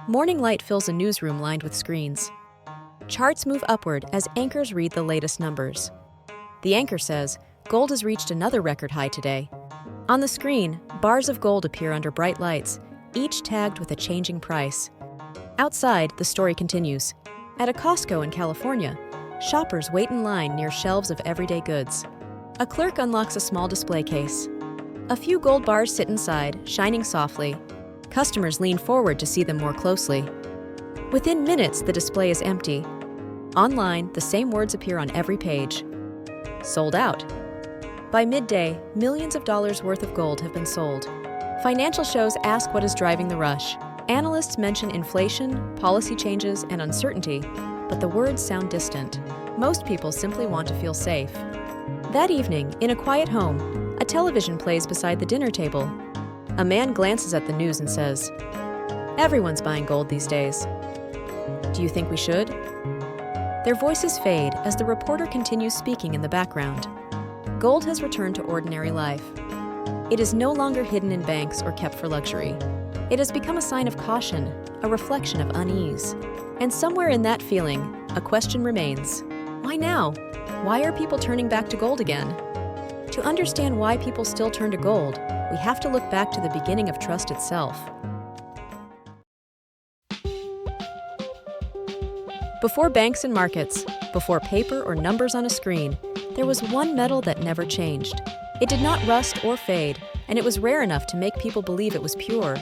Morning light fills a newsroom lined with screens. Charts move upward as anchors read the latest numbers. The anchor says, gold has reached another record high today. On the screen, bars of gold appear under bright lights, each tagged with a changing price. Outside, the story continues. At a Costco in California, shoppers wait in line near shelves of everyday goods. A clerk unlocks a small display case. A few gold bars sit inside, shining softly. Customers lean forward to see them more closely. Within minutes, the display is empty. Online, the same words appear on every page. Sold out. By midday, millions of dollars worth of gold have been sold. Financial shows ask what is driving the rush. Analysts mention inflation, policy changes, and uncertainty, but the words sound distant. Most people simply want to feel safe. That evening, in a quiet home, a television plays beside the dinner table. A man glances at the news and says, "Everyone's buying gold these days. Do you think we should?" Their voices fade as the reporter continues speaking in the background. Gold has returned to ordinary life. It is no longer hidden in banks or kept for luxury. It has become a sign of caution, a reflection of unease. And somewhere in that feeling, a question remains. Why now? Why are people turning back to gold again? To understand why people still turn to gold, we have to look back to the beginning of trust itself. Before banks and markets, before paper or numbers on a screen, there was one metal that never changed. It did not rust or fade, and it was rare enough to make people believe it was pure.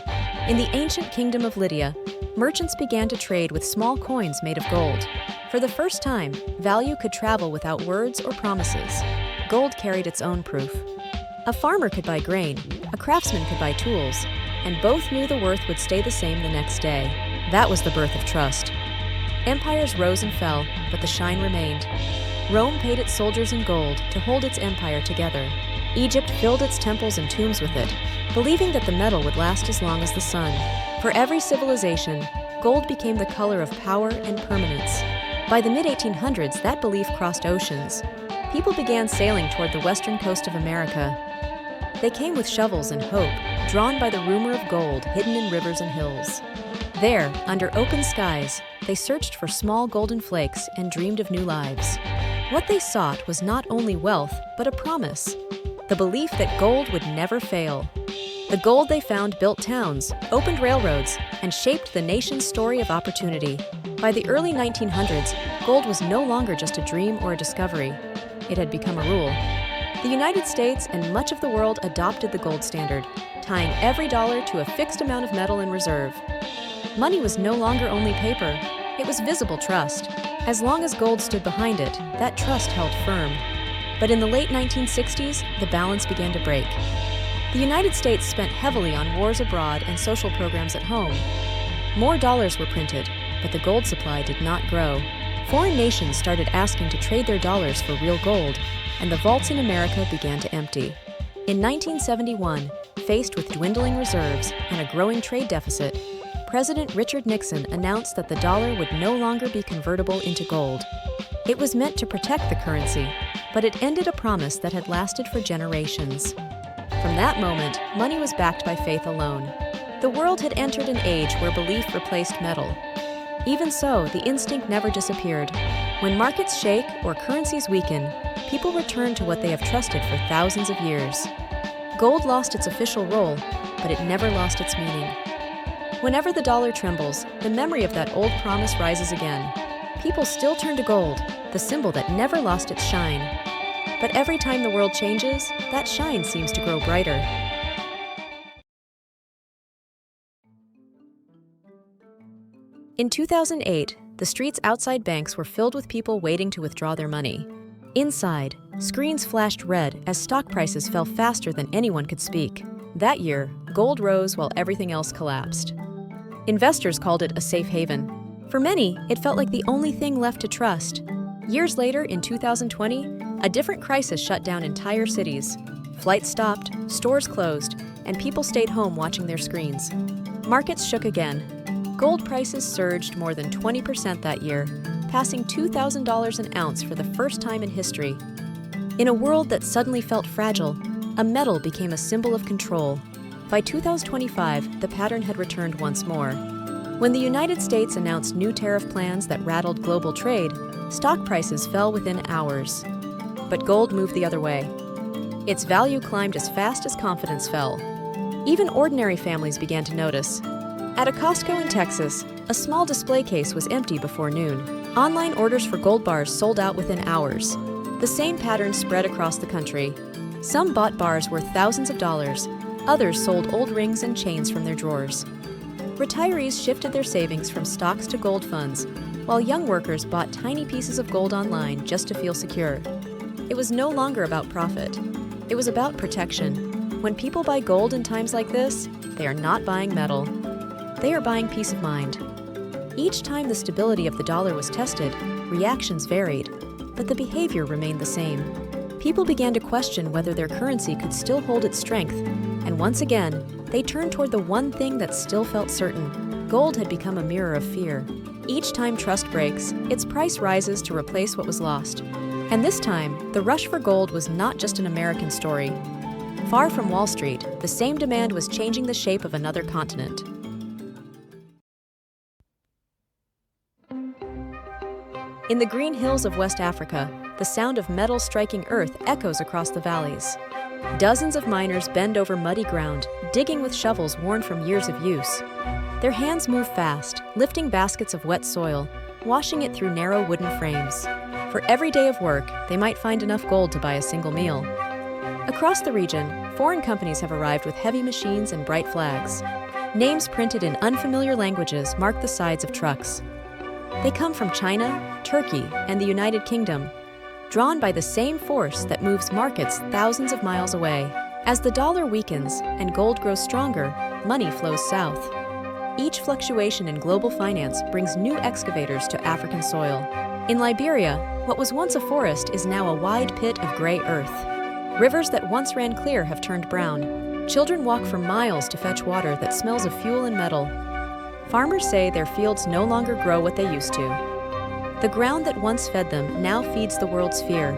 In the ancient kingdom of Lydia, merchants began to trade with small coins made of gold. For the first time, value could travel without words or promises. Gold carried its own proof. A farmer could buy grain, a craftsman could buy tools, and both knew the worth would stay the same the next day. That was the birth of trust. Empires rose and fell, but the shine remained. Rome paid its soldiers in gold to hold its empire together. Egypt filled its temples and tombs with it, believing that the metal would last as long as the sun. For every civilization, gold became the color of power and permanence. By the mid-1800s, that belief crossed oceans. People began sailing toward the western coast of America. They came with shovels and hope, drawn by the rumor of gold hidden in rivers and hills. There, under open skies, they searched for small golden flakes and dreamed of new lives. What they sought was not only wealth, but a promise. The belief that gold would never fail. The gold they found built towns, opened railroads, and shaped the nation's story of opportunity. By the early 1900s, gold was no longer just a dream or a discovery. It had become a rule. The United States and much of the world adopted the gold standard, tying every dollar to a fixed amount of metal in reserve. Money was no longer only paper, it was visible trust. As long as gold stood behind it, that trust held firm. But in the late 1960s, the balance began to break. The United States spent heavily on wars abroad and social programs at home. More dollars were printed, but the gold supply did not grow. Foreign nations started asking to trade their dollars for real gold, and the vaults in America began to empty. In 1971, faced with dwindling reserves and a growing trade deficit, President Richard Nixon announced that the dollar would no longer be convertible into gold. It was meant to protect the currency, but it ended a promise that had lasted for generations. From that moment, money was backed by faith alone. The world had entered an age where belief replaced metal. Even so, the instinct never disappeared. When markets shake or currencies weaken, people return to what they have trusted for thousands of years. Gold lost its official role, but it never lost its meaning. Whenever the dollar trembles, the memory of that old promise rises again. People still turn to gold, the symbol that never lost its shine. But every time the world changes, that shine seems to grow brighter. In 2008, the streets outside banks were filled with people waiting to withdraw their money. Inside, screens flashed red as stock prices fell faster than anyone could speak. That year, gold rose while everything else collapsed. Investors called it a safe haven. For many, it felt like the only thing left to trust. Years later, in 2020, a different crisis shut down entire cities. Flights stopped, stores closed, and people stayed home watching their screens. Markets shook again. Gold prices surged more than 20% that year, passing $2,000 an ounce for the first time in history. In a world that suddenly felt fragile, a metal became a symbol of control. By 2025, the pattern had returned once more. When the United States announced new tariff plans that rattled global trade, stock prices fell within hours. But gold moved the other way. Its value climbed as fast as confidence fell. Even ordinary families began to notice. At a Costco in Texas, a small display case was empty before noon. Online orders for gold bars sold out within hours. The same pattern spread across the country. Some bought bars worth thousands of dollars. Others sold old rings and chains from their drawers. Retirees shifted their savings from stocks to gold funds, while young workers bought tiny pieces of gold online just to feel secure. It was no longer about profit. It was about protection. When people buy gold in times like this, they are not buying metal. They are buying peace of mind. Each time the stability of the dollar was tested, reactions varied, but the behavior remained the same. People began to question whether their currency could still hold its strength, and once again, they turned toward the one thing that still felt certain. Gold had become a mirror of fear. Each time trust breaks, its price rises to replace what was lost. And this time, the rush for gold was not just an American story. Far from Wall Street, the same demand was changing the shape of another continent. In the green hills of West Africa, the sound of metal striking earth echoes across the valleys. Dozens of miners bend over muddy ground, digging with shovels worn from years of use. Their hands move fast, lifting baskets of wet soil, washing it through narrow wooden frames. For every day of work, they might find enough gold to buy a single meal. Across the region, foreign companies have arrived with heavy machines and bright flags. Names printed in unfamiliar languages mark the sides of trucks. They come from China, Turkey, and the United Kingdom, drawn by the same force that moves markets thousands of miles away. As the dollar weakens and gold grows stronger, money flows south. Each fluctuation in global finance brings new excavators to African soil. In Liberia, what was once a forest is now a wide pit of gray earth. Rivers that once ran clear have turned brown. Children walk for miles to fetch water that smells of fuel and metal. Farmers say their fields no longer grow what they used to. The ground that once fed them now feeds the world's fear.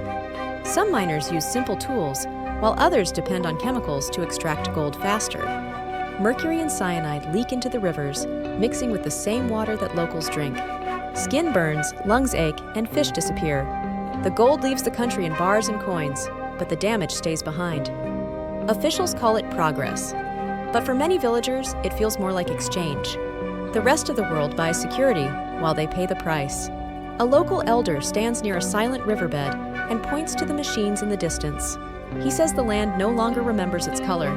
Some miners use simple tools, while others depend on chemicals to extract gold faster. Mercury and cyanide leak into the rivers, mixing with the same water that locals drink. Skin burns, lungs ache, and fish disappear. The gold leaves the country in bars and coins, but the damage stays behind. Officials call it progress, but for many villagers, it feels more like exchange. The rest of the world buys security while they pay the price. A local elder stands near a silent riverbed and points to the machines in the distance. He says the land no longer remembers its color.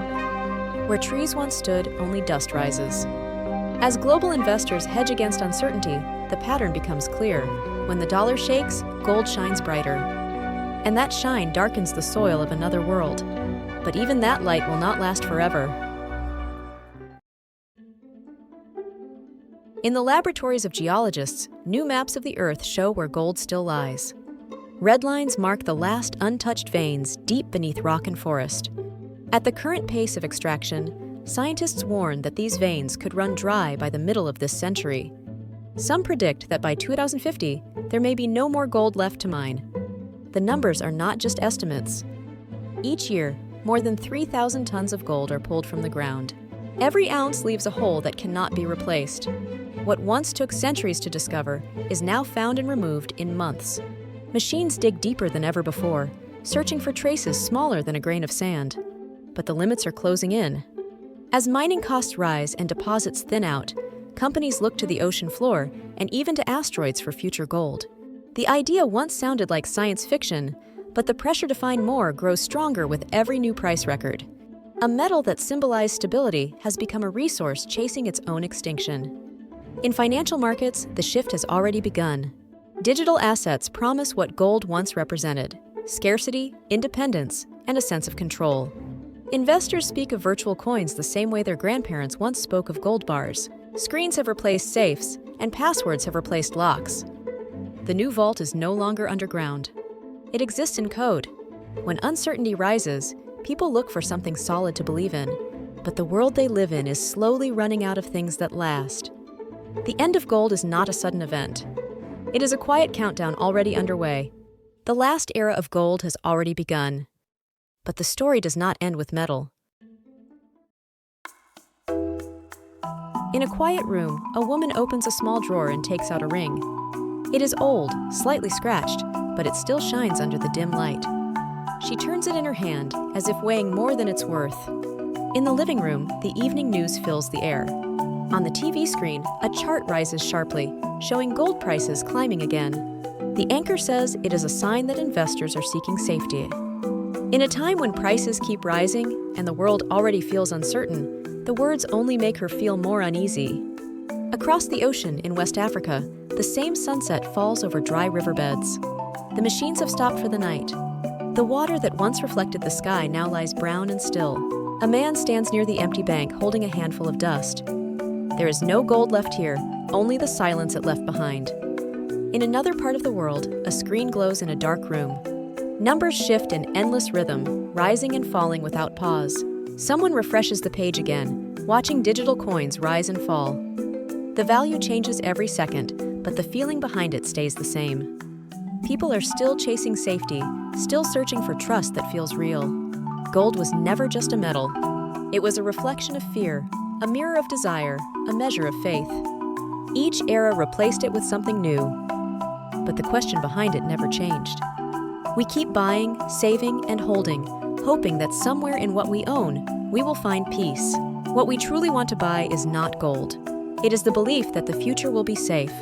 Where trees once stood, only dust rises. As global investors hedge against uncertainty, the pattern becomes clear. When the dollar shakes, gold shines brighter. And that shine darkens the soil of another world. But even that light will not last forever. In the laboratories of geologists, new maps of the Earth show where gold still lies. Red lines mark the last untouched veins deep beneath rock and forest. At the current pace of extraction, scientists warn that these veins could run dry by the middle of this century. Some predict that by 2050, there may be no more gold left to mine. The numbers are not just estimates. Each year, more than 3,000 tons of gold are pulled from the ground. Every ounce leaves a hole that cannot be replaced. What once took centuries to discover is now found and removed in months. Machines dig deeper than ever before, searching for traces smaller than a grain of sand. But the limits are closing in. As mining costs rise and deposits thin out, companies look to the ocean floor and even to asteroids for future gold. The idea once sounded like science fiction, but the pressure to find more grows stronger with every new price record. A metal that symbolized stability has become a resource chasing its own extinction. In financial markets, the shift has already begun. Digital assets promise what gold once represented: scarcity, independence, and a sense of control. Investors speak of virtual coins the same way their grandparents once spoke of gold bars. Screens have replaced safes, and passwords have replaced locks. The new vault is no longer underground. It exists in code. When uncertainty rises, people look for something solid to believe in. But the world they live in is slowly running out of things that last. The end of gold is not a sudden event. It is a quiet countdown already underway. The last era of gold has already begun. But the story does not end with metal. In a quiet room, a woman opens a small drawer and takes out a ring. It is old, slightly scratched, but it still shines under the dim light. She turns it in her hand, as if weighing more than it's worth. In the living room, the evening news fills the air. On the TV screen, a chart rises sharply, showing gold prices climbing again. The anchor says it is a sign that investors are seeking safety. In a time when prices keep rising and the world already feels uncertain, the words only make her feel more uneasy. Across the ocean in West Africa, the same sunset falls over dry riverbeds. The machines have stopped for the night. The water that once reflected the sky now lies brown and still. A man stands near the empty bank holding a handful of dust. There is no gold left here, only the silence it left behind. In another part of the world, a screen glows in a dark room. Numbers shift in endless rhythm, rising and falling without pause. Someone refreshes the page again, watching digital coins rise and fall. The value changes every second, but the feeling behind it stays the same. People are still chasing safety, still searching for trust that feels real. Gold was never just a metal. It was a reflection of fear, a mirror of desire, a measure of faith. Each era replaced it with something new, but the question behind it never changed. We keep buying, saving, and holding, hoping that somewhere in what we own, we will find peace. What we truly want to buy is not gold. It is the belief that the future will be safe,